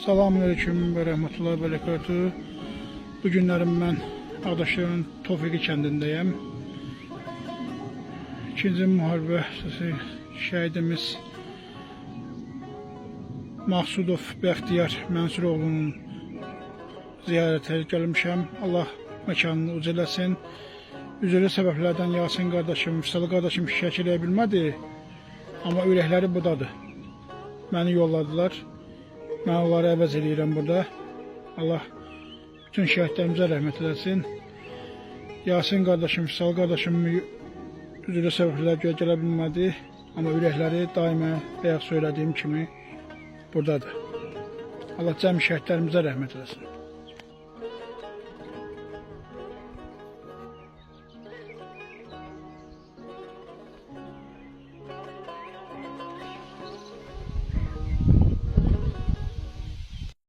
Selamünaleyküm ve rahmetullahi ve berekatuhu. Bu günlerim ben Ağdaşların Tofiki kəndindəyəm. 2-ci müharibə şəhidimiz Maqsudov Bəxtiyar Mənsuroğlu'nun ziyarətə gəlmişəm. Allah məkanını uc eləsin. Üzrə səbəblərdən Yasin qardaşım, Vüsal qardaşım şəkil edə bilmədi. Amma ürəkləri budadır. Məni yolladılar. Mən onları əvəz edirəm burada. Allah bütün şəhidlərimizə rəhmət eləsin. Yasin qardaşım, Vüsal qardaşım üzrə səbəblər görə gələ bilmədi. Amma ürəkləri daimə bayaq söylədiyim kimi buradadır. Allah cəmi şəhidlərimizə rəhmət eləsin.